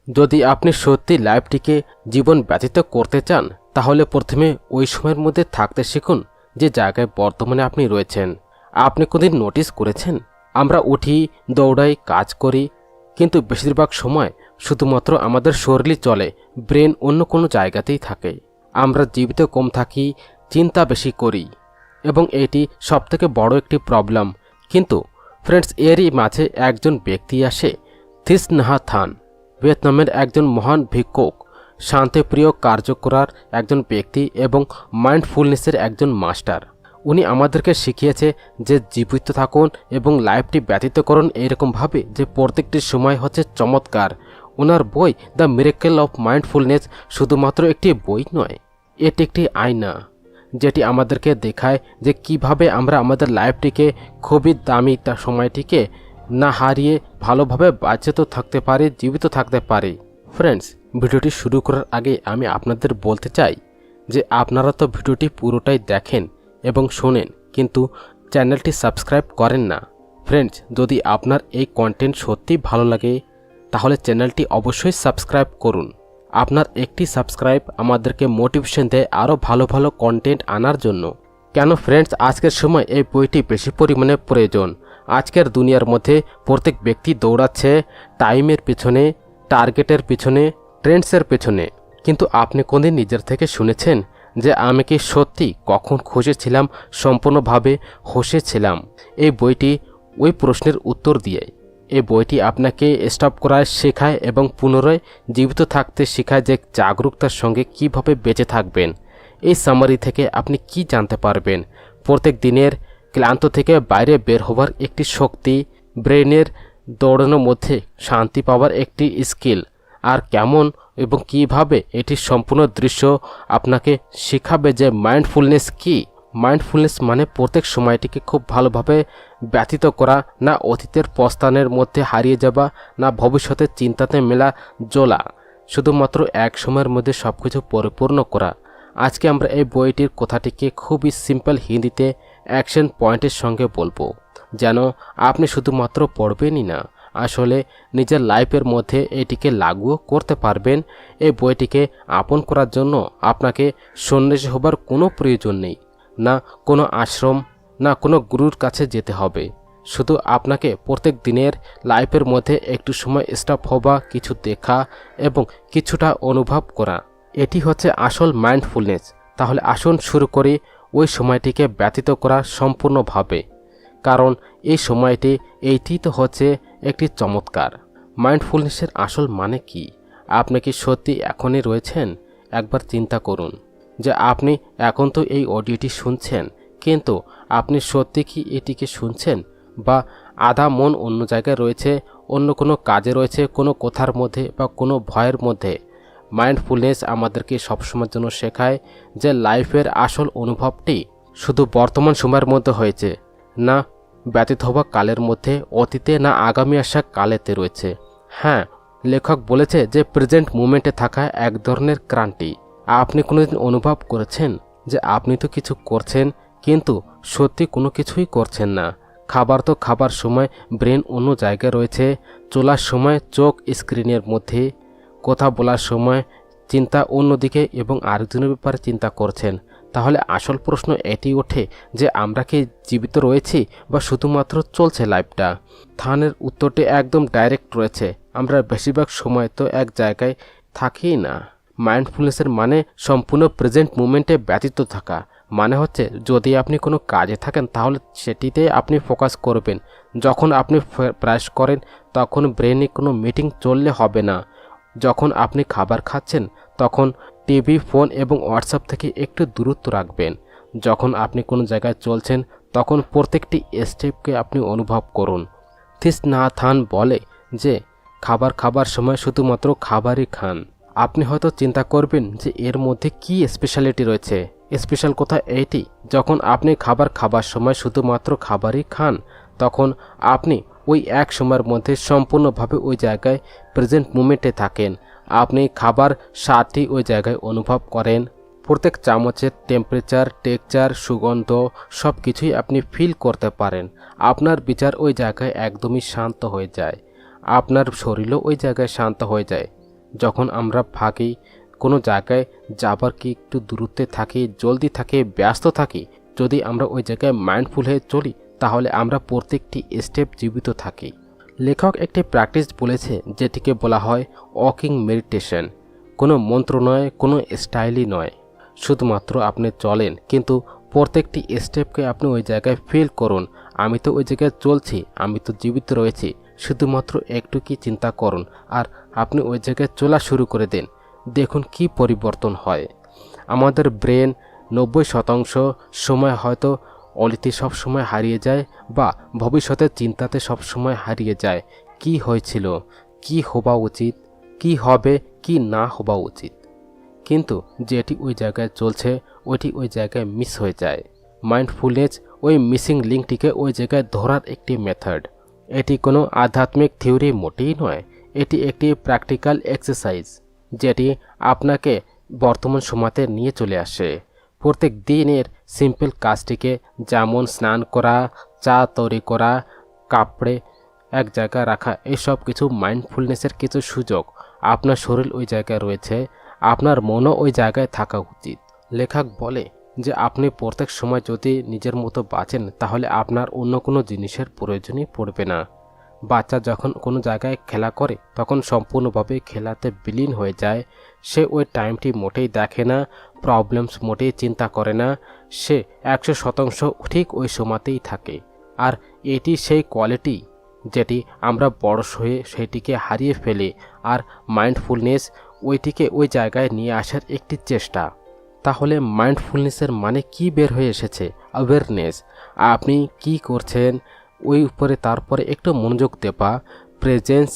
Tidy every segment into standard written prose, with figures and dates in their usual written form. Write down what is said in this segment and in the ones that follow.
যদি আপনি সত্যি লাইফটিকে জীবন ব্যতীত করতে চান তাহলে প্রথমে ওই সময়ের মধ্যে থাকতে শিখুন যে জায়গায় বর্তমানে আপনি রয়েছেন। আপনি কোনদিন নোটিস করেছেন আমরা উঠি, দৌড়াই, কাজ করি, কিন্তু বেশিরভাগ সময় শুধুমাত্র আমাদের শরীরই চলে, ব্রেন অন্য কোনো জায়গাতেই থাকে। আমরা জীবিত কম থাকি, চিন্তা বেশি করি, এবং এটি সবথেকে বড় একটি প্রবলেম। কিন্তু ফ্রেন্ডস, এরই মাঝে একজন ব্যক্তি আসে, থিস নাহাত থান, ভিয়েতনামের একজন মহান ভিক্ষুক, শান্তিপ্রিয় কার্য করার একজন ব্যক্তি এবং মাইন্ডফুলনেসের একজন মাস্টার। উনি আমাদেরকে শিখিয়েছে যে জীবিত থাকুন এবং লাইফটি ব্যতীত করুন এইরকমভাবে যে প্রত্যেকটি সময় হচ্ছে চমৎকার। ওনার বই দ্য মিরাকেল অফ মাইন্ডফুলনেস শুধুমাত্র একটি বই নয়, এটি একটি আয়না যেটি আমাদেরকে দেখায় যে কিভাবে আমরা আমাদের লাইফটিকে খুবই দামি সময়টিকে না হারিয়ে ভালোভাবে বাঁচিত থাকতে পারি, জীবিত থাকতে পারি। ফ্রেন্ডস, ভিডিওটি শুরু করার আগে আমি আপনাদের বলতে চাই যে আপনারা তো ভিডিওটি পুরোটাই দেখেন এবং শোনেন, কিন্তু চ্যানেলটি সাবস্ক্রাইব করেন না। ফ্রেন্ডস, যদি আপনার এই কন্টেন্ট সত্যি ভালো লাগে তাহলে চ্যানেলটি অবশ্যই সাবস্ক্রাইব করুন। আপনার একটি সাবস্ক্রাইব আমাদেরকে মোটিভেশন দেয় আরও ভালো ভালো কন্টেন্ট আনার জন্য। কেন ফ্রেন্ডস, আজকের সময় এই বইটি বেশি পরিমাণে প্রয়োজন। আজকের দুনিয়ার মধ্যে প্রত্যেক ব্যক্তি দৌড়াচ্ছে টাইমের পিছনে, টার্গেটের পিছনে, ট্রেন্ডসের পেছনে, কিন্তু আপনি কোনদিন নিজের থেকে শুনেছেন যে আমি কি সত্যি কখন খুশি ছিলাম, সম্পূর্ণভাবে হসেছিলাম? এই বইটি ওই প্রশ্নের উত্তর দিয়ে। এই বইটি আপনাকে স্টপ করায় শেখায় এবং পুনরায় জীবিত থাকতে শেখায় যে জাগরুকতার সঙ্গে কিভাবে বেঁচে থাকবেন। এই সামারি থেকে আপনি কি জানতে পারবেন? প্রত্যেক দিনের ক্লান্ত থেকে বাইরে বের হবার একটি শক্তি, ব্রেনের দৌড়ানোর মধ্যে শান্তি পাওয়ার একটি স্কিল, আর কেমন এবং কিভাবে এটি সম্পূর্ণ দৃশ্য আপনাকে শেখাবে যে মাইন্ডফুলনেস কি। মাইন্ডফুলনেস মানে প্রত্যেক সময়টিকে খুব ভালোভাবে ব্যতীত করা, না অতীতের পস্তানের মধ্যে হারিয়ে যাওয়া, না ভবিষ্যতের চিন্তাতে মেলা জ্বলা, শুধুমাত্র এক সময়ের মধ্যে সব কিছু পরিপূর্ণ করা। আজকে আমরা এই বইটির কথাটিকে খুবই সিম্পল হিন্দিতে অ্যাকশন পয়েন্টের সঙ্গে বলবো, যেন আপনি শুধুমাত্র পড়বেনই না, আসলে নিজের লাইফের মধ্যে এটিকে লাগুও করতে পারবেন। এই বইটিকে আপন করার জন্য আপনাকে সন্ন্যাসী হবার কোনো প্রয়োজন নেই, না কোনো আশ্রম, না কোনো গুরুর কাছে যেতে হবে। শুধু আপনাকে প্রত্যেক দিনের লাইফের মধ্যে একটু সময় স্টপ হওয়া, কিছু দেখা এবং কিছুটা অনুভব করা, এটি হচ্ছে আসল মাইন্ডফুলনেস। তাহলে আসুন শুরু করি ওই সময়টিকে ব্যতীত করা সম্পূর্ণভাবে, কারণ এই সময়টি এইটি তো হচ্ছে একটি চমৎকার। মাইন্ডফুলনেসের আসল মানে কি? আপনি কি সত্যি এখনই রয়েছেন? একবার চিন্তা করুন যে আপনি এখন তো এই অডিওটি শুনছেন, কিন্তু আপনি সত্যি কি এটিকে শুনছেন, বা আধা মন অন্য জায়গায় রয়েছে, অন্য কোনো কাজে রয়েছে, কোনো কথার মধ্যে বা কোনো ভয়ের মধ্যে? মাইন্ডফুলনেস আমাদেরকে সবসময়ের জন্য শেখায় যে লাইফের আসল অনুভবটি শুধু বর্তমান সময়ের মধ্যে হয়েছে, না ব্যতীত হওয়া কালের মধ্যে, অতীতে, না আগামী আসা কালেতে রয়েছে। হ্যাঁ, লেখক বলেছে যে প্রেজেন্ট মুমেন্টে থাকা এক ধরনের ক্রান্তি। আপনি কোনোদিন অনুভব করেছেন যে আপনি তো কিছু করছেন কিন্তু সত্যি কোনো কিছুই করছেন না? খাবার তো খাবার সময় ব্রেন অন্য জায়গায় রয়েছে, চলার সময় চোখ স্ক্রিনের মধ্যে, কথা বলার সময় চিন্তা অন্যদিকে এবং আরেকজনের ব্যাপারে চিন্তা করছেন। তাহলে আসল প্রশ্ন এটি ওঠে যে আমরা কি জীবিত রয়েছি বা শুধুমাত্র চলছে লাইফটা? থানের উত্তরটি একদম ডাইরেক্ট রয়েছে, আমরা বেশিরভাগ সময় তো এক জায়গায় থাকি না। মাইন্ডফুলনেসের মানে সম্পূর্ণ প্রেজেন্ট মুমেন্টে ব্যতীত থাকা। মানে হচ্ছে যদি আপনি কোনো কাজে থাকেন তাহলে সেটিতে আপনি ফোকাস করবেন। যখন আপনি ব্রাশ করেন তখন ব্রেনে কোনো মিটিং চললে হবে না। যখন আপনি খাবার খাচ্ছেন তখন টিভি, ফোন এবং হোয়াটসঅ্যাপ থেকে একটু দূরত্ব রাখবেন। যখন আপনি কোনো জায়গায় চলছেন তখন প্রত্যেকটি স্টেপকে আপনি অনুভব করুন। থিস নাহাত থান বলে যে খাবার খাবার সময় শুধুমাত্র খাবারই খান। আপনি হয়তো চিন্তা করবেন যে এর মধ্যে কি স্পেশালিটি রয়েছে। স্পেশাল কথা এইটি, যখন আপনি খাবার খাবার সময় শুধুমাত্র খাবারই খান তখন আপনি ওই এক সময়ের মধ্যে সম্পূর্ণভাবে ওই জায়গায় প্রেজেন্ট মুমেন্টে থাকেন। আপনি খাবার স্বাদটি ওই জায়গায় অনুভব করেন, প্রত্যেক চামচের টেম্পারেচার, টেক্সচার, সুগন্ধ সব কিছুই আপনি ফিল করতে পারেন। আপনার বিচার ওই জায়গায় একদমই শান্ত হয়ে যায়, আপনার শরীরও ওই জায়গায় শান্ত হয়ে যায়। যখন আমরা ভাগি, কোনো জায়গায় যাবার কি একটু দূরত্বে থাকি, জলদি থাকি, ব্যস্ত থাকি, যদি আমরা ওই জায়গায় মাইন্ডফুল হয়ে চলি তাহলে আমরা প্রত্যেকটি স্টেপ জীবিত থাকি। লেখক একটি প্র্যাকটিস বলেছে যেটিকে বলা হয় ওয়াকিং মেডিটেশন। কোনো মন্ত্র নয়, কোনো স্টাইলই নয়, শুধুমাত্র আপনি চলেন, কিন্তু প্রত্যেকটি স্টেপকে আপনি ওই জায়গায় ফিল করুন। আমি তো ওই জায়গায় চলছি, আমি তো জীবিত রয়েছি, শুধুমাত্র একটু কি চিন্তা করুন আর আপনি ওই জায়গায় চলা শুরু করে দিন। দেখুন কি পরিবর্তন হয়। আমাদের ব্রেন 90% সময় হয়তো অলিতে সব সময় হারিয়ে যায় বা ভবিষ্যতের চিন্তাতে সব সময় হারিয়ে যায়। কি হয়েছিল, কি হওয়া উচিত, কি হবে, কি না হওয়া উচিত, কিন্তু যেটি ওই জায়গায় চলছে ওইটি ওই জায়গায় মিস হয়ে যায়। মাইন্ডফুলনেস ওই মিসিং লিঙ্কটিকে ওই জায়গায় ধরার একটি মেথড। এটি কোনো আধ্যাত্মিক থিওরি মোটেই নয়, এটি একটি প্র্যাকটিক্যাল এক্সারসাইজ যেটি আপনাকে বর্তমান সময়তে নিয়ে চলে আসে। প্রত্যেক দিনের সিম্পল কাজটিকে, যেমন স্নান করা, চা তৈরি করা, কাপড়ে এক জায়গায় রাখা, এসব কিছু মাইন্ডফুলনেসের কিছু সুযোগ। আপনার শরীর ওই জায়গায় রয়েছে, আপনার মনও ওই জায়গায় থাকা উচিত। লেখক বলে যে আপনি প্রত্যেক সময় যদি নিজের মতো বাঁচেন তাহলে আপনার অন্য কোনো জিনিসের প্রয়োজনই পড়বে না। বাচ্চা যখন কোনো জায়গায় খেলা করে তখন সম্পূর্ণভাবে খেলাতে বিলীন হয়ে যায়। সে ওই টাইমটি মোটেই দেখে না, প্রবলেমস মোটেই চিন্তা করে না, সে 100% ঠিক ওই সময়তেই থাকে। আর এটি সেই কোয়ালিটি যেটি আমরা বয়স হয়ে সেটিকে হারিয়ে ফেলি। আর মাইন্ডফুলনেস ওইটিকে ওই জায়গায় নিয়ে আসার একটি চেষ্টা। তাহলে মাইন্ডফুলনেসের মানে কি বের হয়ে এসেছে? অ্যাওয়ারনেস। আপনি কি করছেন ওই উপরে, তারপরে একটু মনোযোগ দেওয়া, প্রেজেন্স,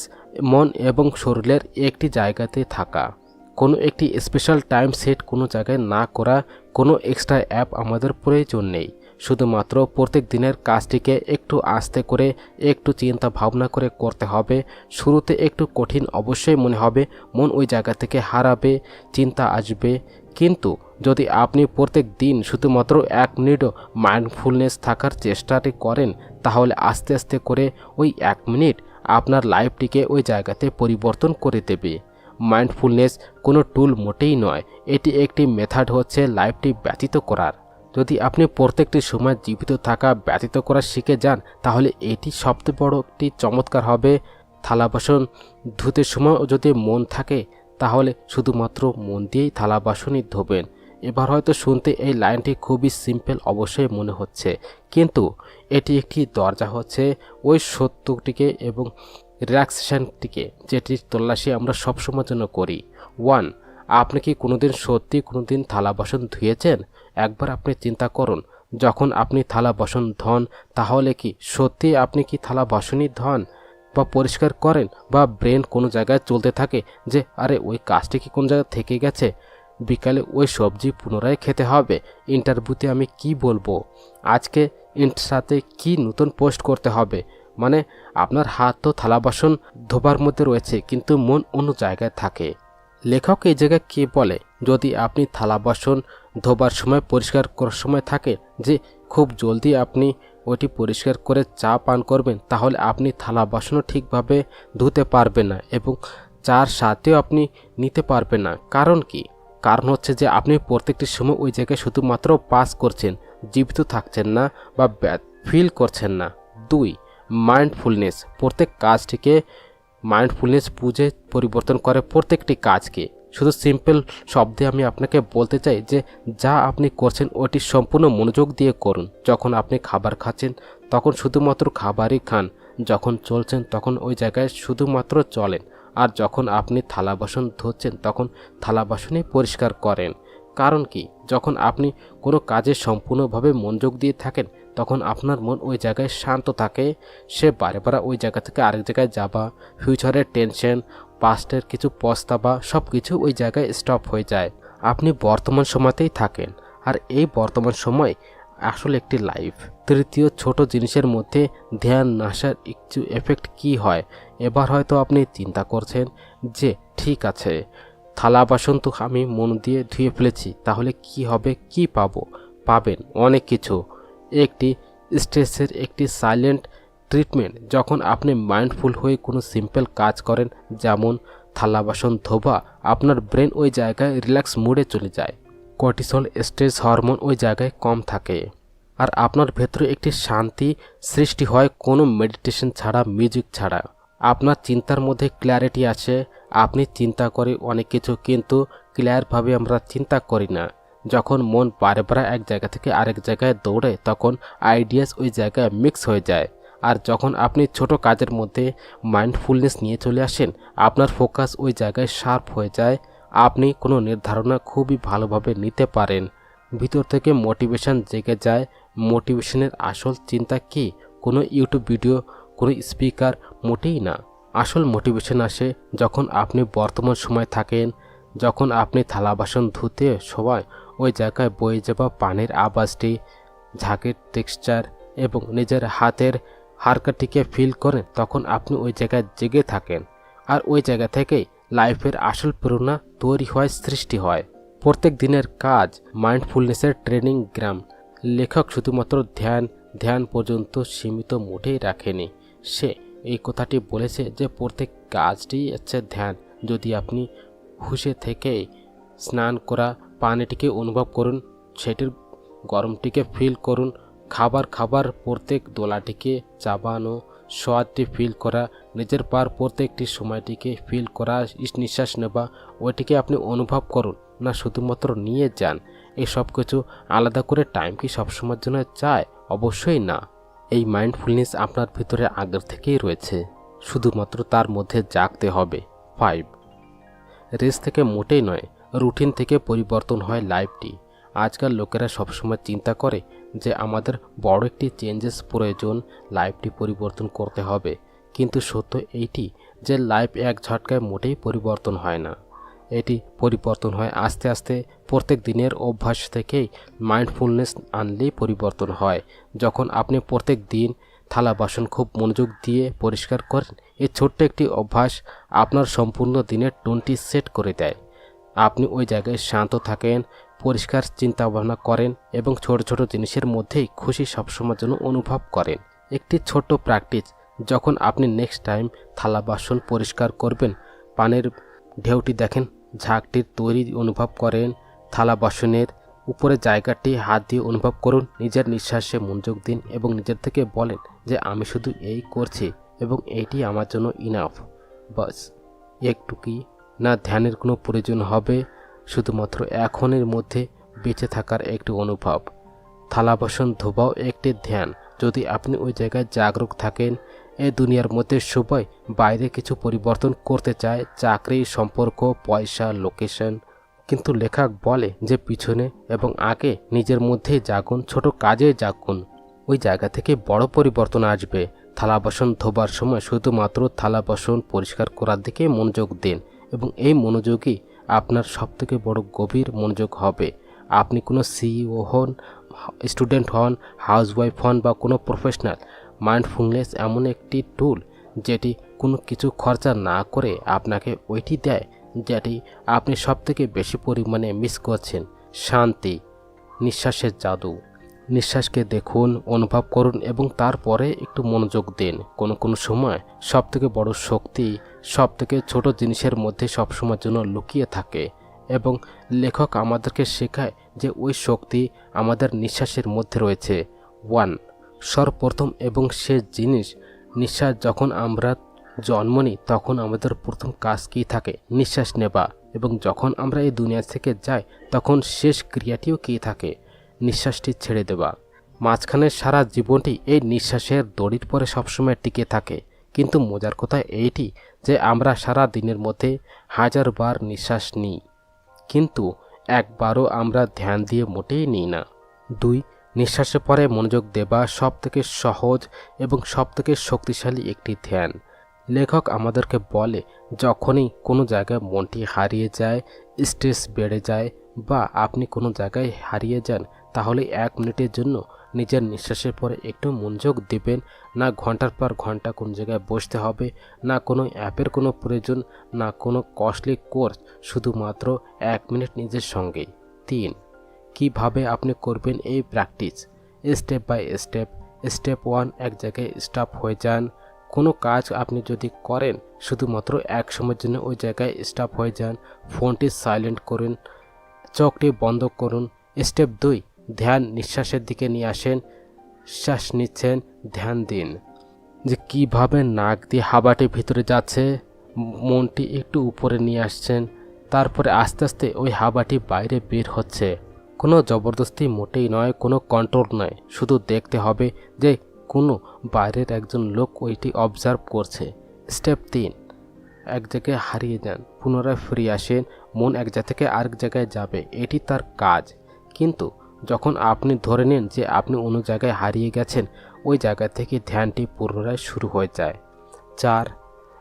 মন এবং শরীরের একটি জায়গাতে থাকা। কোনো একটি স্পেশাল টাইম সেট কোনো জায়গায় না করা, কোনো এক্সট্রা অ্যাপ আমাদের প্রয়োজন নেই। শুধুমাত্র প্রত্যেক দিনের কাজটিকে একটু আস্তে করে, একটু চিন্তা ভাবনা করে করতে হবে। শুরুতে একটু কঠিন অবশ্যই মনে হবে, মন ওই জায়গা থেকে হারাবে, চিন্তা আসবে, কিন্তু যদি আপনি প্রত্যেক দিন শুধুমাত্র 1 মিনিটও মাইন্ডফুলনেস থাকার চেষ্টাটি করেন তাহলে আস্তে আস্তে করে ওই 1 মিনিট আপনার লাইফটিকে ওই জায়গাতে পরিবর্তন করে দেবে। মাইন্ডফুলনেস কোনো টুল মোটেই নয়, এটি একটি মেথড হচ্ছে লাইফটি ব্যতীত করার। যদি আপনি প্রত্যেকটি সময় জীবিত থাকা ব্যতীত করা শিখে যান তাহলে এটি সবচেয়ে বড় একটি চমৎকার হবে। থালা বাসন ধুতে সময় যদি মন থাকে তাহলে শুধুমাত্র মন দিয়েই থালা বাসনই ধোবেন। এবার হয়তো শুনতে এই লাইনটি খুবই সিম্পল অবশ্যই মনে হচ্ছে, কিন্তু এটি একটি দরজা হচ্ছে ওই সত্যটিকে এবং রিল্যাক্সেশনটিকে, যেটির তল্লাশি আমরা সবসময়ের জন্য করি। 1. আপনি কি কোনোদিন সত্যি কোনোদিন থালা বাসন ধুয়েছেন? একবার আপনি চিন্তা করুন, যখন আপনি থালা বাসন ধোন তাহলে কি সত্যি আপনি কি থালা বাসনই ধোন বা পরিষ্কার করেন, বা ব্রেন কোনো জায়গায় চলতে থাকে যে আরে ওই কাজটি কি কোন জায়গায় থেকে গেছে, বিকালে ওই সবজি পুনরায় খেতে হবে, ইন্টারভিউতে আমি কি বলবো, আজকে ইনস্টাতে কি নতুন পোস্ট করতে হবে। মানে আপনার হাত তো থালা বাসন ধোবার মধ্যে রয়েছে কিন্তু মন অন্য জায়গায় থাকে। লেখক এই জায়গায় কি বলে, যদি আপনি থালা বাসন ধোবার সময় পরিষ্কার করার সময় থাকে যে খুব জলদি আপনি ওটি পরিষ্কার করে চা পান করবেন তাহলে আপনি থালা বাসনও ঠিকভাবে ধুতে পারবেন না এবং চার সাথেও আপনি নিতে পারবেন না। কারণ কি? কারণ হচ্ছে যে আপনি প্রত্যেকটি সময় ওই জায়গায় শুধুমাত্র পাস করছেন, জীবিত থাকছেন না বা ফিল করছেন না। 2. মাইন্ডফুলনেস প্রত্যেক কাজটিকে মাইন্ডফুলনেস বুঝে পরিবর্তন করে প্রত্যেকটি কাজকে। শুধু সিম্পল শব্দে আমি আপনাকে বলতে চাই যে যা আপনি করছেন ওটি সম্পূর্ণ মনোযোগ দিয়ে করুন। যখন আপনি খাবার খাচ্ছেন তখন শুধুমাত্র খাবারই খান, যখন চলছেন তখন ওই জায়গায় শুধুমাত্র চলেন, আর যখন আপনি থালা বাসন ধুচ্ছেন তখন থালা বাসনই পরিষ্কার করেন। কারণ কি? যখন আপনি কোনো কাজে সম্পূর্ণভাবে মনোযোগ দিয়ে থাকেন তখন আপনার মন ওই জায়গায় শান্ত থাকে। সে বারে বারে ওই জায়গা থেকে আরেক জায়গায় যাবা, ফিউচারের টেনশন, পাস্টের কিছু পস্তাবা, সব কিছু ওই জায়গায় স্টপ হয়ে যায়। আপনি বর্তমান সময়তেই থাকেন, আর এই বর্তমান সময় আসলে একটি লাইফ। 3য় ছোট জিনিসের মধ্যে ধ্যান আসার একটু এফেক্ট কি হয়। এবার হয়তো আপনি চিন্তা করছেন যে ঠিক আছে, থালা বাসন তো আমি মন দিয়ে ধুয়ে ফেলেছি, তাহলে কি হবে, কি পাবো? পাবেন অনেক কিছু। একটি স্ট্রেসের একটি সাইলেন্ট ট্রিটমেন্ট। যখন আপনি মাইন্ডফুল হয়ে কোনো সিম্পল কাজ করেন, যেমন থালা বাসন ধোবা আপনার ব্রেন ওই জায়গায় রিল্যাক্স মুডে চলে যায়। কর্টিসল স্ট্রেস হরমোন ওই জায়গায় কম থাকে আর আপনার ভেতরে একটি শান্তি সৃষ্টি হয় কোনো মেডিটেশন ছাড়া, মিউজিক ছাড়া। আপনার চিন্তার মধ্যে ক্ল্যারিটি আছে। আপনি চিন্তা করে অনেক কিছু, কিন্তু ক্লিয়ারভাবে আমরা চিন্তা করি না। যখন মন বারে এক জায়গা থেকে আরেক জায়গায় দৌড়ে তখন আইডিয়াস ওই জায়গায় মিক্স হয়ে যায়। আর যখন আপনি ছোট কাজের মধ্যে মাইন্ডফুলনেস নিয়ে চলে আসেন, আপনার ফোকাস ওই জায়গায় শার্প হয়ে যায়। আপনি কোনো নির্ধারণা খুবই ভালোভাবে নিতে পারেন। ভিতর থেকে মোটিভেশন জেগে যায়। মোটিভেশনের আসল চিন্তা কি? কোনো ইউটিউব ভিডিও, কোনো স্পিকার মোটেই না। আসল মোটিভেশন আসে যখন আপনি বর্তমান সময় থাকেন, যখন আপনি থালা বাসন ধুতে সময় ওই জায়গায় বয়ে যাওয়া পানির আওয়াজটি, ঝাঁকের টেক্সচার এবং নিজের হাতের হারকাটিকে ফিল করেন, তখন আপনি ওই জায়গায় জেগে থাকেন। আর ওই জায়গা থেকেই লাইফের আসল প্রেরণা তৈরি হয়, সৃষ্টি হয়। প্রত্যেক দিনের কাজ মাইন্ডফুলনেসের ট্রেনিং গ্রাম। লেখক শুধুমাত্র ধ্যান পর্যন্ত সীমিত মোটেই রাখেনি। সে এই কথাটি বলেছে যে প্রত্যেক কাজটি হচ্ছে ধ্যান। যদি আপনি হুঁশে থেকেই স্নান করা, পানিটিকে অনুভব করুন, সেটির গরমটিকে ফিল করুন, খাবার প্রত্যেক দোলাটিকে চাবানো, স্বাদটি ফিল করা, নিজের পার প্রত্যেকটি সময়টিকে ফিল করা, নিঃশ্বাস নেবা, ওইটিকে আপনি অনুভব করুন না, শুধুমাত্র নিয়ে যান। এই সব কিছু আলাদা করে টাইম কি সবসময়ের জন্য চায়? অবশ্যই না। এই মাইন্ডফুলনেস আপনার ভিতরে আগের থেকেই রয়েছে, শুধুমাত্র তার মধ্যে জাগতে হবে। 5, রেস থেকে মোটেই নয়, রুটিন থেকে পরিবর্তন হয় লাইফটি। আজকাল লোকেরা সবসময় চিন্তা করে যে আমাদের বড় একটি চেঞ্জেস প্রয়োজন, লাইফটি পরিবর্তন করতে হবে। কিন্তু সত্য এইটি যে লাইফ এক ঝটকায় মোটেই পরিবর্তন হয় না। এটি পরিবর্তন হয় আস্তে আস্তে। প্রত্যেক দিনের অভ্যাস থেকেই মাইন্ডফুলনেস আনলেই পরিবর্তন হয়। যখন আপনি প্রত্যেক দিন থালা বাসন খুব মনোযোগ দিয়ে পরিষ্কার করেন, এই ছোট্ট একটি অভ্যাস আপনার সম্পূর্ণ দিনের টোনটি সেট করে দেয়। আপনি ওই জায়গায় শান্ত থাকেন, পরিষ্কার চিন্তা ভাবনা করেন এবং ছোট ছোট জিনিসের মধ্যেই খুশি সবসময়ের জন্য অনুভব করেন। একটি ছোট্ট প্র্যাকটিস, যখন আপনি নেক্সট টাইম থালা বাসন পরিষ্কার করবেন, পানির ঢেউটি দেখেন, ঝাঁকটির তৈরি অনুভব করেন, থালা বাসনের উপরে জায়গাটি হাত দিয়ে অনুভব করুন, নিজের নিঃশ্বাসে মনোযোগ দিন এবং নিজের থেকে বলেন যে আমি শুধু এই করছি এবং এইটি আমার জন্য ইনাফ। বাস একটুকুই না, ধ্যানের কোনো প্রয়োজন হবে, শুধুমাত্র এখনের মধ্যে বেঁচে থাকার একটি অনুভব। থালা বাসন ধোবাও একটি ধ্যান। যদি আপনি ওই জায়গায় জাগরুক থাকেন, এই দুনিয়ার মধ্যে সবাই বাইরে কিছু পরিবর্তন করতে চায়, চাকরি, সম্পর্ক, পয়সা, লোকেশন, কিন্তু লেখক বলে যে পিছনে এবং আগে নিজের মধ্যেই জাগুন, ছোট কাজে জাগুন, ওই জায়গা থেকে বড় পরিবর্তন আসবে। থালা বাসন ধোবার সময় শুধুমাত্র থালা বাসন পরিষ্কার করার দিকে মনোযোগ দিন এবং এই মনোযোগই আপনার সবথেকে বড় গভীর মনোযোগ হবে। আপনি কোনো সিইও হন, স্টুডেন্ট হন, হাউসওয়াইফ হন বা কোনো প্রফেশনাল, মাইন্ডফুলনেস এমন একটি টুল যেটি কোনো কিছু খরচা না করে আপনাকে ওইটি দেয় যেটি আপনি সবথেকে বেশি পরিমাণে মিস করছেন, শান্তি। নিঃশ্বাসের জাদু। নিঃশ্বাসকে দেখুন, অনুভব করুন এবং তারপরে একটু মনোযোগ দিন। কোনো সময় সবথেকে বড় শক্তি সবথেকে ছোট জিনিসের মধ্যে সবসময়ের জন্য লুকিয়ে থাকে এবং লেখক আমাদেরকে শেখায় যে ওই শক্তি আমাদের নিঃশ্বাসের মধ্যে রয়েছে। 1, সর্বপ্রথম এবং শেষ জিনিস, নিঃশ্বাস। যখন আমরা জন্ম নিই তখন আমাদের প্রথম কাজ কী থাকে? নিঃশ্বাস নেবা। এবং যখন আমরা এই দুনিয়া থেকে যাই তখন শেষ ক্রিয়াটিও কী থাকে? নিঃশ্বাসটি ছেড়ে দেবা। মাঝখানে সারা জীবনটি এই নিঃশ্বাসের দড়ির পরে সবসময় টিকে থাকে। কিন্তু মজার কথা এইটি যে আমরা সারা দিনের মধ্যে 1000 বার নিঃশ্বাস নিই, কিন্তু একবারও আমরা ধ্যান দিয়ে মোটেই নিই না। 2, নিঃশ্বাসের পরে মনোযোগ দেবা সবথেকে সহজ এবং সবথেকে শক্তিশালী একটি ধ্যান। লেখক আমাদেরকে বলে যখনই কোনো জায়গায় মনটি হারিয়ে যায়, স্ট্রেস বেড়ে যায় বা আপনি কোনো জায়গায় হারিয়ে যান, তাহলে 1 মিনিটের জন্য নিজের নিঃশ্বাসের পরে একটু মনোযোগ দেবেন। না ঘন্টার পর ঘন্টা কোন জায়গায় বসতে হবে, না কোনো অ্যাপের কোনো প্রয়োজন, না কোনো কস্টলি কোর্স, শুধুমাত্র 1 মিনিট নিজের সঙ্গেই। 3, কিভাবে আপনি করবেন এই practice? Step by step. Step 1, এক জায়গায় স্টপ হয়ে যান, কোনো কাজ আপনি যদি করেন, শুধুমাত্র এক সময়ের জন্য ওই জায়গায় স্টপ হয়ে যান, ফোনটি সাইলেন্ট করুন, চোখটি বন্ধ করুন। স্টেপ 2, ধ্যান নিঃশ্বাসের দিকে নিয়ে আসেন। শ্বাস নিচ্ছেন, ধ্যান দিন যে কিভাবে নাক দিয়ে হাওয়াটি ভিতরে যাচ্ছে, মনটি একটু উপরে নিয়ে আসছেন, তারপরে আস্তে আস্তে ওই হাওয়াটি বাইরে বের হচ্ছে। কোনো জবরদস্তি মোটেই নয়, কোনো কন্ট্রোল নয়, শুধু দেখতে হবে যে কোনো বাইরের একজন লোক ওইটি অবজার্ভ করছে। স্টেপ 3, এক জায়গায় হারিয়ে যান, পুনরায় ফিরে আসেন, মন এক জায়গা থেকে আরেক জায়গায় যাবে, এটি তার কাজ। কিন্তু যখন আপনি ধরে নেন যে আপনি অন্য জায়গায় হারিয়ে গেছেন, ওই জায়গা থেকে ধ্যানটি পুনরায় শুরু হয়ে যায়। 4,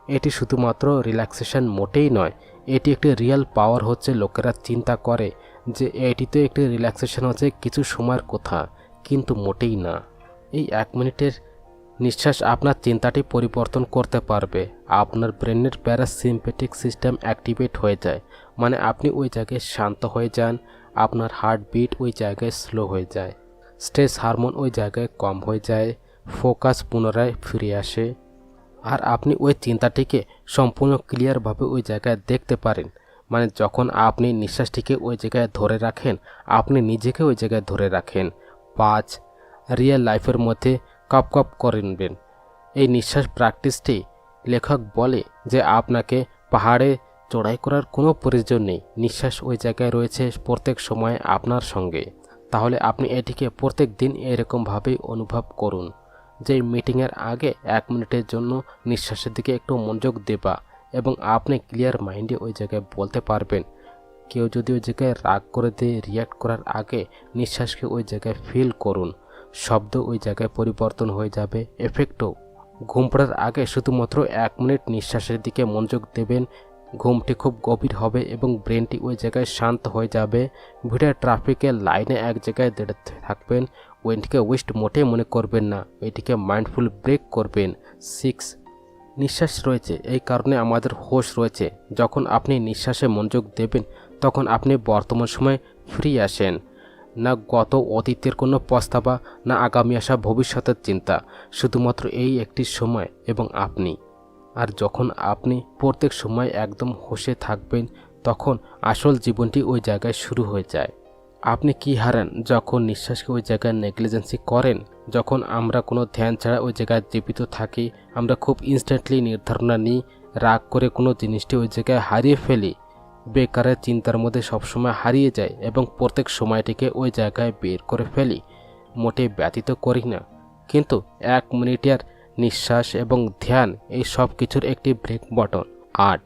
এটি শুধুমাত্র রিল্যাক্সেশন মোটেই নয়, এটি একটি রিয়েল পাওয়ার হচ্ছে। লোকেরা চিন্তা করে যে এটিতে একটি রিল্যাক্সেশন হচ্ছে কিছু সময়ের কথা, কিন্তু মোটেই না। এই 1 মিনিটের নিঃশ্বাস আপনার চিন্তাটি পরিবর্তন করতে পারবে। আপনার ব্রেনের প্যারাসিম্পেটিক সিস্টেম অ্যাক্টিভেট হয়ে যায়, মানে আপনি ওই জায়গায় শান্ত হয়ে যান, আপনার হার্টবিট ওই জায়গায় স্লো হয়ে যায়, স্ট্রেস হারমোন ওই জায়গায় কম হয়ে যায়, ফোকাস পুনরায় ফিরে আসে, আর আপনি ওই চিন্তাটিকে সম্পূর্ণ ক্লিয়ারভাবে ওই জায়গায় দেখতে পারেন। মানে যখন আপনি নিঃশ্বাসটিকে ওই জায়গায় ধরে রাখেন, আপনি নিজেকে ওই জায়গায় ধরে রাখেন। 5, রিয়েল লাইফের মধ্যে কপ কপ করে নেবেন। এই নিঃশ্বাস প্র্যাকটিসটি লেখক বলে যে আপনাকে পাহাড়ে চড়াই করার কোনো প্রয়োজন নেই, নিঃশ্বাস ওই জায়গায় রয়েছে প্রত্যেক সময় আপনার সঙ্গে। তাহলে আপনি এটিকে প্রত্যেক দিন এরকমভাবেই অনুভব করুন যে মিটিংয়ের আগে 1 মিনিটের জন্য নিঃশ্বাসের দিকে একটু মনোযোগ দেবা, এবং আপনি ক্লিয়ার মাইন্ডে ওই জায়গায় বলতে পারবেন। কেউ যদি ওই জায়গায় রাগ করে দিয়ে রিয়্যাক্ট করার আগে নিঃশ্বাসকে ওই জায়গায় ফিল করুন, শব্দ ওই জায়গায় পরিবর্তন হয়ে যাবে, এফেক্টও। ঘুম পড়ার আগে শুধুমাত্র 1 মিনিট নিঃশ্বাসের দিকে মনোযোগ দেবেন, ঘুমটি খুব গভীর হবে এবং ব্রেনটি ওই জায়গায় শান্ত হয়ে যাবে। ভিড়ের ট্রাফিকের লাইনে এক জায়গায় দাঁড়াতে থাকবেন, ওইটিকে ওয়েস্ট মোটেই মনে করবেন না, এটিকে মাইন্ডফুল ব্রেক করবেন। 6, নিঃশ্বাস রয়েছে এই কারণে আমাদের হোশ রয়েছে। যখন আপনি নিঃশ্বাসে মনোযোগ দেবেন, তখন আপনি বর্তমান সময়ে ফ্রি আসেন, না গত অতীতের কোনো পস্তাবা, না আগামী আসা ভবিষ্যতের চিন্তা, শুধুমাত্র এই একটি সময় এবং আপনি। আর যখন আপনি প্রত্যেক সময় একদম হোশে থাকবেন, তখন আসল জীবনটি ওই জায়গায় শুরু হয়ে যায়। আপনি কি হারান যখন নিঃশ্বাসকে ওই জায়গায় নেগলিজেন্সি করেন? যখন আমরা কোনো ধ্যান ছাড়া ওই জায়গায় জীবিত থাকি, আমরা খুব ইনস্ট্যান্টলি নির্ধারণা নিই, রাগ করে কোনো জিনিসটি ওই জায়গায় হারিয়ে ফেলি, বেকারের চিন্তার মধ্যে সবসময় হারিয়ে যায় এবং প্রত্যেক সময়টিকে ওই জায়গায় বের করে ফেলি, মোটেই ব্যতীত করি না। কিন্তু 1 মিনিটের নিঃশ্বাস এবং ধ্যান এই সব কিছুর একটি ব্রেক বটন। 8,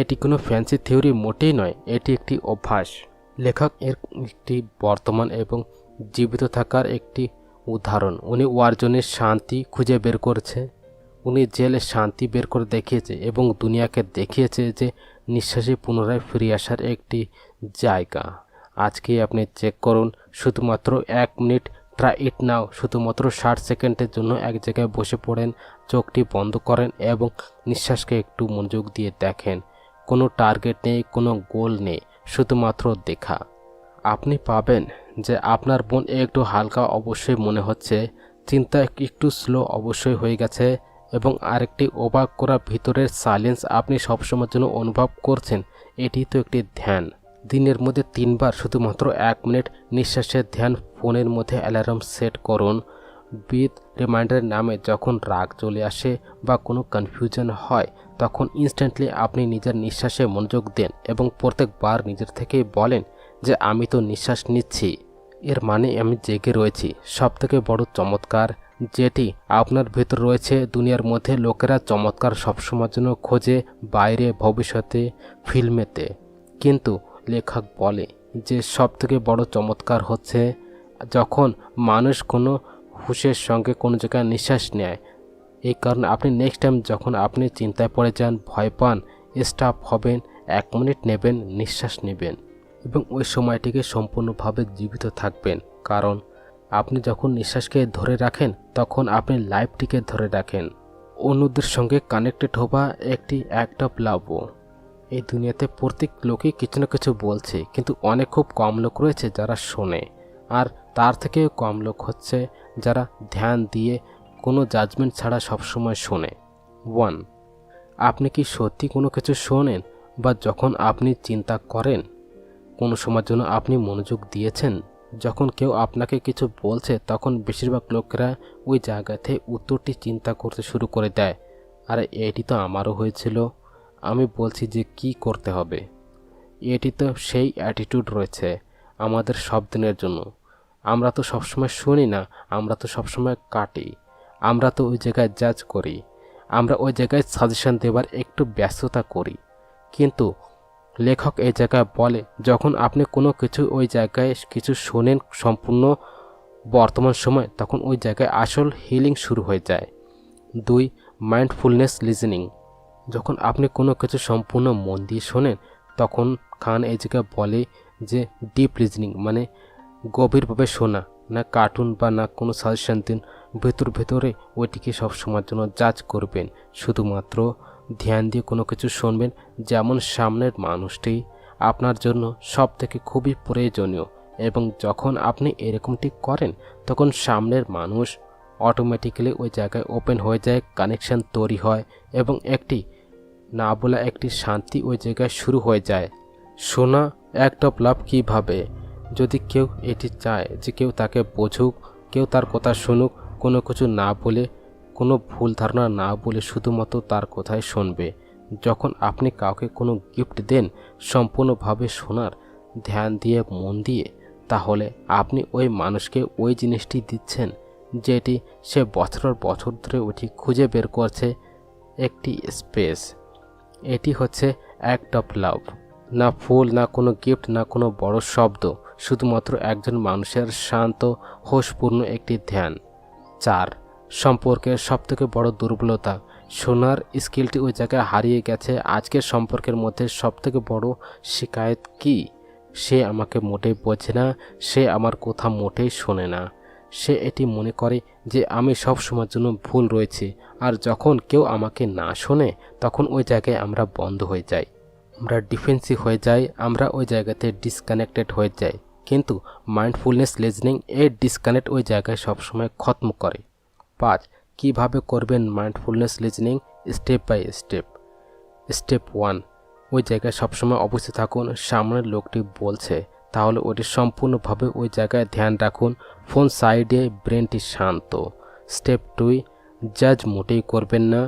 এটি কোনো ফ্যান্সি থিওরি মোটেই নয়, এটি একটি অভ্যাস। লেখক এর একটি বর্তমান এবং জীবিত থাকার একটি উদাহরণ। উনি অর্জনের শান্তি খুঁজে বের করেছে, উনি জেলে শান্তি বের করে দেখিয়েছে এবং দুনিয়াকে দেখিয়েছে যে নিঃশ্বাসে পুনরায় ফিরে আসার একটি জায়গা। আজকেই আপনি চেক করুন, শুধুমাত্র 1 মিনিট, ট্রাই ইট নাও। শুধুমাত্র 60 সেকেন্ডের জন্য এক জায়গায় বসে পড়েন, চোখটি বন্ধ করেন এবং নিঃশ্বাসকে একটু মনোযোগ দিয়ে দেখেন। কোনো টার্গেট নেই, কোনো গোল নেই, শুধুমাত্র দেখা। আপনি পাবেন যে আপনার মন একটু হালকা অবশ্যই মনে হচ্ছে, চিন্তা একটু স্লো অবশ্যই হয়ে গেছে, এবং আরেকটি অবাক করা ভিতরের সাইলেন্স আপনি সবসময়ের জন্য অনুভব করছেন। এটি তো একটি ধ্যান। দিনের মধ্যে 3 বার শুধুমাত্র 1 মিনিট নিঃশ্বাসের ধ্যান। ফোনের মধ্যে অ্যালার্ম সেট করুন, ব্রিথ রিমাইন্ডারের নামে। যখন রাগ চলে আসে বা কোনো কনফিউশন হয়, তখন ইনস্ট্যান্টলি আপনি নিজের নিঃশ্বাসে মনোযোগ দেন এবং প্রত্যেকবার নিজের থেকেই বলেন যে আমি তো নিঃশ্বাস নিচ্ছি, এর মানে আমি জেগে রয়েছি। সবথেকে বড় চমৎকার যেটি আপনার ভেতর রয়েছে, দুনিয়ার মধ্যে লোকেরা চমৎকার সবসময়ের জন্য খোঁজে বাইরে, ভবিষ্যতে, ফিল্মেতে, কিন্তু লেখক বলে যে সবথেকে বড় চমৎকার হচ্ছে যখন মানুষ কোনো হুঁশের সঙ্গে কোনো জায়গায় নিঃশ্বাস নেয়। এই কারণে আপনি নেক্সট টাইম যখন আপনি চিন্তায় পড়ে যান, ভয় পান, স্টপ হবেন, 1 মিনিট নেবেন, নিঃশ্বাস নেবেন এবং ওই সময়টিকে সম্পূর্ণভাবে জীবিত থাকবেন। কারণ আপনি যখন নিঃশ্বাসকে ধরে রাখেন, তখন আপনি লাইফটিকে ধরে রাখেন। অন্যদের সঙ্গে কানেক্টেড হওয়া একটি অ্যাক্ট অফ লাভও। এই দুনিয়াতে প্রত্যেক লোকই কিছু না কিছু বলছে, কিন্তু অনেক খুব কম লোক রয়েছে যারা শোনে, আর তার থেকেও কম লোক হচ্ছে যারা ধ্যান দিয়ে কোনো জাজমেন্ট ছাড়া সবসময় শোনে। 1. আপনি কি সত্যি কোনো কিছু শোনেন বা যখন আপনি চিন্তা করেন? কোনো সময়ের জন্য আপনি মনোযোগ দিয়েছেন? যখন কেউ আপনাকে কিছু বলছে তখন বেশিরভাগ লোকেরা ওই জায়গাতে উত্তরটি চিন্তা করতে শুরু করে দেয়, আরে এটি তো আমারও হয়েছিল, আমি বলছি যে কি করতে হবে। এটি তো সেই অ্যাটিটিউড রয়েছে আমাদের সব দিনের জন্য। আমরা তো সবসময় শুনি না, আমরা তো সবসময় কাটি, আমরা তো ওই জায়গায় জাজ করি, আমরা ওই জায়গায় সাজেশন দেবার একটু ব্যস্ততা করি। কিন্তু লেখক এই জায়গায় বলে যখন আপনি কোনো কিছু ওই জায়গায় কিছু শোনেন সম্পূর্ণ বর্তমান সময়, তখন ওই জায়গায় আসল হিলিং শুরু হয়ে যায়। 2. Mindfulness listening. যখন আপনি কোনো কিছু সম্পূর্ণ মন দিয়ে শোনেন তখন খান এই জায়গায় বলে যে ডিপ লিসেনিং মানে গভীরভাবে শোনা, না কার্টুন বা না কোনো সাজেশন দিন, ভেতরে ওইটিকে সবসময়ের জন্য জাজ করবেন, শুধুমাত্র ধ্যান দিয়ে কোনো কিছু শুনবেন। যেমন সামনের মানুষটি আপনার জন্য সব থেকে খুবই প্রয়োজনীয়, এবং যখন আপনি এরকমটি করেন তখন সামনের মানুষ অটোমেটিক্যালি ওই জায়গায় ওপেন হয়ে যায়, কানেকশন তৈরি হয় এবং একটি না বলা একটি শান্তি ওই জায়গায় শুরু হয়ে যায়। শোনা অ্যাক্ট অফ লাভ কীভাবে? যদি কেউ এটি চায় যে কেউ তাকে বোঝুক, কেউ তার কথা শুনুক, কোনো কিছু না বলে, কোনো ভুল ধারণা না বলে শুধুমাত্র তার কথাই শুনবে। যখন আপনি কাউকে কোনো গিফট দেন সম্পূর্ণভাবে শোনার, ধ্যান দিয়ে, মন দিয়ে, তাহলে আপনি ওই মানুষকে ওই জিনিসটি দিচ্ছেন যেটি সে বছরের বছর ধরে ওইটি খুঁজে বের করছে, একটি স্পেস। এটি হচ্ছে অ্যাক্ট অফ লাভ। না ফুল, না কোনো গিফট, না কোনো বড় শব্দ, শুধুমাত্র একজন মানুষের শান্ত হোশপূর্ণ একটি ধ্যান। 4. সম্পর্কের সবথেকে বড় দুর্বলতা। শোনার স্কিলটি ওই জায়গায় হারিয়ে গেছে। আজকের সম্পর্কের মধ্যে সবথেকে বড় শিকায়ত কি? সে আমাকে মোটেই বোঝে না, সে আমার কথা মোটেই শোনে না, সে এটি মনে করে যে আমি সব সময়ের জন্য ভুল রয়েছি। আর যখন কেউ আমাকে না শোনে তখন ওই জায়গায় আমরা বন্ধ হয়ে যাই, আমরা ডিফেন্সিভ হয়ে যাই, আমরা ওই জায়গাতে ডিসকানেক্টেড হয়ে যাই। কিন্তু মাইন্ডফুলনেস লিসেনিং এই ডিসকানেক্ট ওই জায়গায় সবসময় খত্ম করে। 5. কিভাবে করবেন mindfulness listening? Step by step. Step 1, ওই জায়গায় সবসময় অবস্থিত থাকুন, সামনের লোকটি বলছে তাহলে ওটি সম্পূর্ণভাবে ওই জায়গায় ধ্যান রাখুন, ফোন সাইডে, ব্রেনটি শান্ত। স্টেপ 2, জাজ মোটেই করবেন না।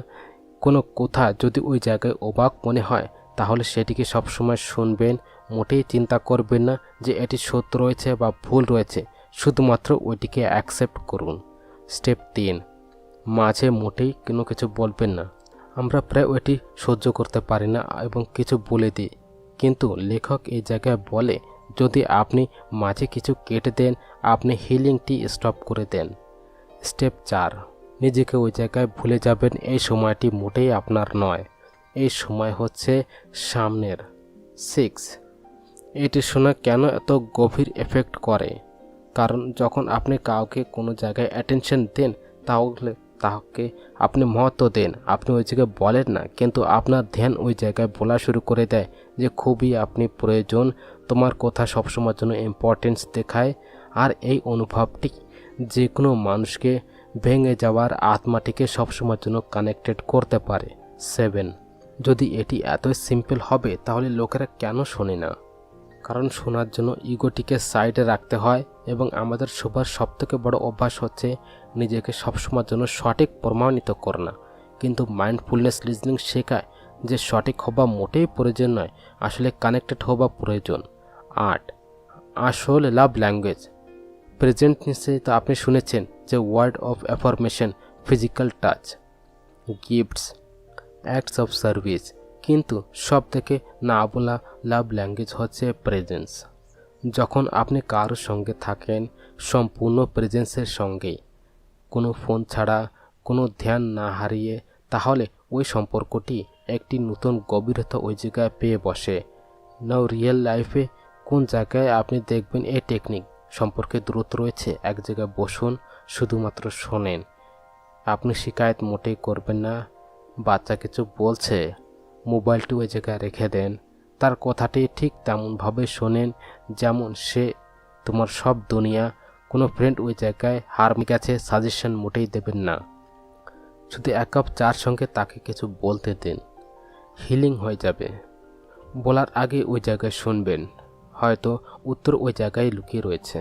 কোনো কথা যদি ওই জায়গায় অবাক মনে হয় তাহলে সেটিকে সবসময় শুনবেন, মোটেই চিন্তা করবেন না যে এটি সত্য রয়েছে বা ভুল রয়েছে, শুধুমাত্র ওইটিকে অ্যাকসেপ্ট করুন। স্টেপ 3, মাঝে মোটেই কোনো কিছু বলবেন না। আমরা প্রায় ওইটি সহ্য করতে পারি না এবং কিছু বলে দিই, কিন্তু লেখক এই জায়গায় বলে যদি আপনি মাঝে কিছু কেটে দেন আপনি হিলিংটি স্টপ করে দেন। স্টেপ 4, নিজেকে ওই জায়গায় ভুলে যাবেন, এই সময়টি মোটেই আপনার নয়, এই সময় হচ্ছে সামনের। 6, এটি শোনা কেন এত গভীর এফেক্ট করে? কারণ যখন আপনি কাউকে কোনো জায়গায় অ্যাটেনশন দেন তাহলে তাকে আপনি মহত্ব দেন, আপনি ওই জায়গায় বলেন না, কিন্তু আপনার ধ্যান ওই জায়গায় বলা শুরু করে দেয় যে খুবই আপনি প্রয়োজন, তোমার কথা সবসময়ের জন্য ইম্পর্টেন্স দেখায়। আর এই অনুভবটি যে কোনো মানুষকে ভেঙে যাওয়ার আত্মাটিকে সবসময়ের জন্য কানেক্টেড করতে পারে। 7, যদি এটি এতই সিম্পল হবে তাহলে লোকেরা কেন শোনে না? কারণ শোনার জন্য ইগোটিকে সাইডে রাখতে হয়, এবং আমাদের সবার সবথেকে বড় অভ্যাস হচ্ছে নিজেকে সবসময়ের জন্য সঠিক প্রমাণিত করা। কিন্তু মাইন্ডফুলনেস লিসেনিং শেখায় যে সঠিক হওয়া মোটেই প্রয়োজন নয়, আসলে কানেক্টেড হওয়া প্রয়োজন। 8, আসল লাভ ল্যাঙ্গুয়েজ। প্রেজেন্ট নিশ্চয়ই তো আপনি শুনেছেন যে word of affirmation, physical touch, gifts, acts of service, কিন্তু সব থেকে না বলা লাভ ল্যাঙ্গুয়েজ হচ্ছে প্রেজেন্স। যখন আপনি কারোর সঙ্গে থাকেন সম্পূর্ণ প্রেজেন্সের সঙ্গেই, কোনো ফোন ছাড়া, কোনো ধ্যান না হারিয়ে, তাহলে ওই সম্পর্কটি একটি নতুন গভীরতা ওই জায়গায় পেয়ে বসে। নাও রিয়েল লাইফে কোন জায়গায় আপনি দেখবেন এই টেকনিক সম্পর্কে দূরত্ব রয়েছে, এক জায়গায় বসুন, শুধুমাত্র শোনেন, আপনি শিকায়ত মোটেই করবেন না। বাচ্চা কিছু বলছে, মোবাইলটি ওই জায়গায় রেখে দেন, তার কথাটি ঠিক তেমনভাবে শোনেন যেমন সে তোমার সব দুনিয়া। কোনো ফ্রেন্ড ওই জায়গায় হার গেছে, সাজেশন মোটেই দেবেন না। শুধু 1 কাপ চার সঙ্গে তাকে কিছু বলতে দিন, হিলিং হয়ে যাবে। বলার আগে ওই জায়গায় শুনবেন, হয়তো উত্তর ওই জায়গায় লুকিয়ে রয়েছে।